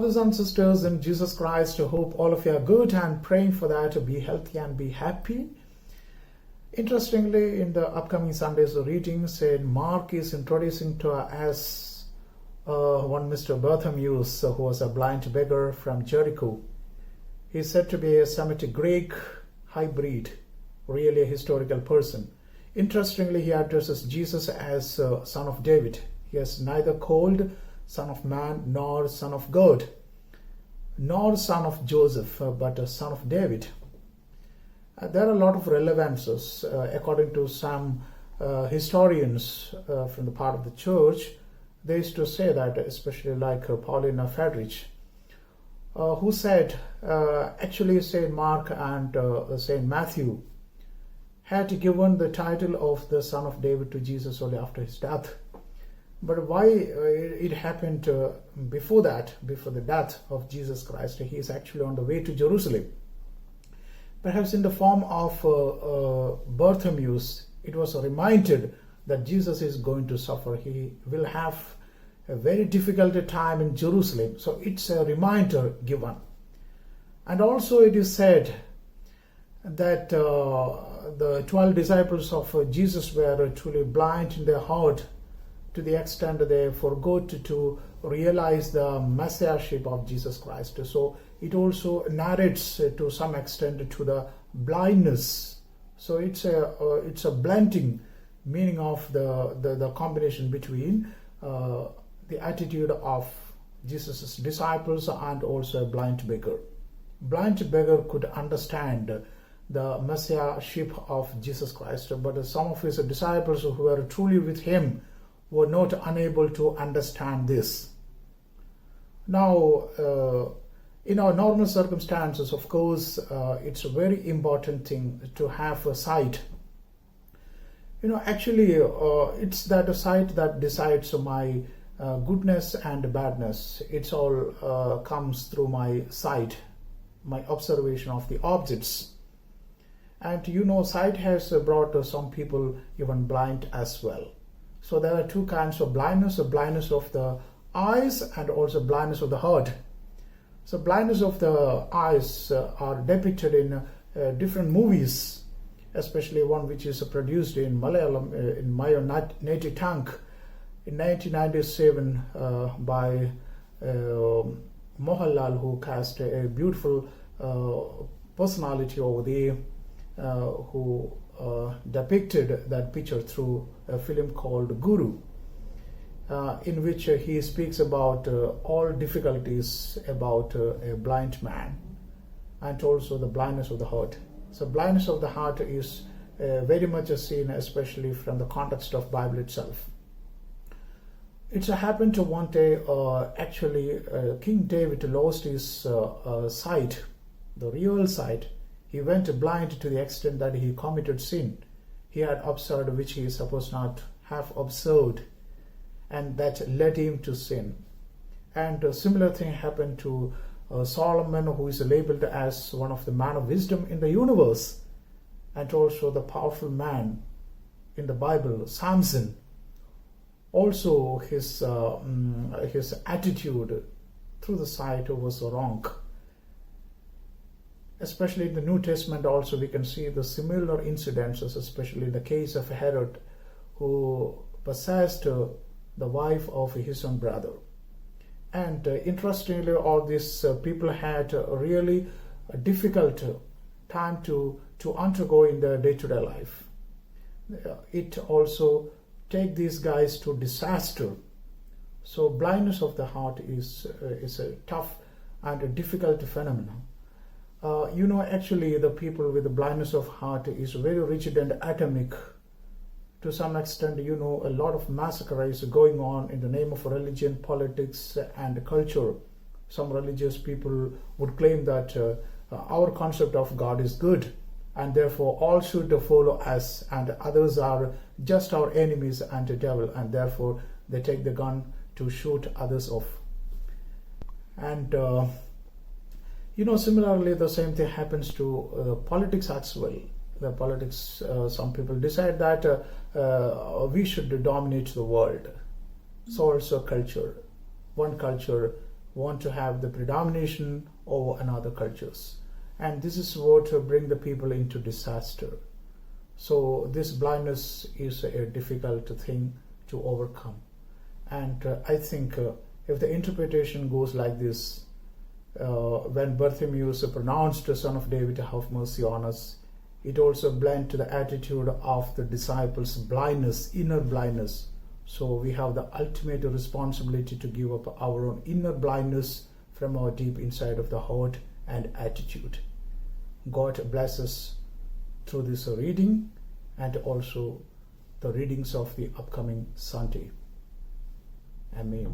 Brothers and sisters in Jesus Christ, I hope all of you are good and praying for that to be healthy and be happy. Interestingly, in the upcoming Sunday's reading, St. Mark is introducing to us as one Mr. Berthemeus, who was a blind beggar from Jericho. He is said to be a Semitic Greek hybrid, really a historical person. Interestingly, he addresses Jesus as son of David. He is neither called Son of Man nor Son of God, nor Son of Joseph, but a Son of David. There are a lot of relevances according to some historians from the part of the church. They used to say that, especially like Paulina Fredrich, who said actually St. Mark and St. Matthew had given the title of the Son of David to Jesus only after his death. But why it happened before that, before the death of Jesus Christ? He is actually on the way to Jerusalem. Perhaps in the form of Berthemeus, it was reminded that Jesus is going to suffer. He will have a very difficult time in Jerusalem. So it's a reminder given. And also it is said that the 12 disciples of Jesus were truly blind in their heart, to the extent that they forgot to realize the messiahship of Jesus Christ. So it also narrates to some extent to the blindness. So it's a blending meaning of the combination between the attitude of Jesus' disciples and also a blind beggar. Blind beggar could understand the messiahship of Jesus Christ, but some of his disciples who were truly with him were not unable to understand this. Now, in our normal circumstances, of course, it's a very important thing to have a sight. Actually, it's that a sight that decides my goodness and badness. It's all comes through my sight, my observation of the objects. And sight has brought some people even blind as well. So there are two kinds of blindness, the blindness of the eyes and also blindness of the heart. So blindness of the eyes are depicted in different movies, especially one which is produced in Malayalam, in my native tongue, in 1997 by Mohanlal, who cast a beautiful personality over there, who depicted that picture through a film called Guru, in which he speaks about all difficulties about a blind man and also the blindness of the heart. So blindness of the heart is very much seen, especially from the context of Bible itself. It happened to one day, actually, King David lost his sight, the real sight. He went blind to the extent that he committed sin. He had observed which he is supposed not have observed, and that led him to sin. And a similar thing happened to Solomon, who is labeled as one of the man of wisdom in the universe, and also the powerful man in the Bible, Samson. Also his attitude through the sight was wrong. Especially in the New Testament also we can see the similar incidences, especially in the case of Herod, who possessed the wife of his own brother. And interestingly, all these people had a really difficult time to undergo in their day-to-day life. It also take these guys to disaster. So blindness of the heart is a tough and a difficult phenomenon. Actually the people with the blindness of heart is very rigid and atomic. To some extent, a lot of massacre is going on in the name of religion, politics, and culture. Some religious people would claim that our concept of God is good, and therefore all should follow us, and others are just our enemies and the devil, and therefore they take the gun to shoot others off. And similarly, the same thing happens to politics as well. The politics, some people decide that we should dominate the world. So also culture. One culture want to have the predomination over another cultures. And this is what bring the people into disaster. So this blindness is a difficult thing to overcome. And I think if the interpretation goes like this, when Berthemeus pronounced, Son of David, have mercy on us, it also blend to the attitude of the disciples' blindness, inner blindness. So we have the ultimate responsibility to give up our own inner blindness from our deep inside of the heart and attitude. God bless us through this reading and also the readings of the upcoming Sunday. Amen.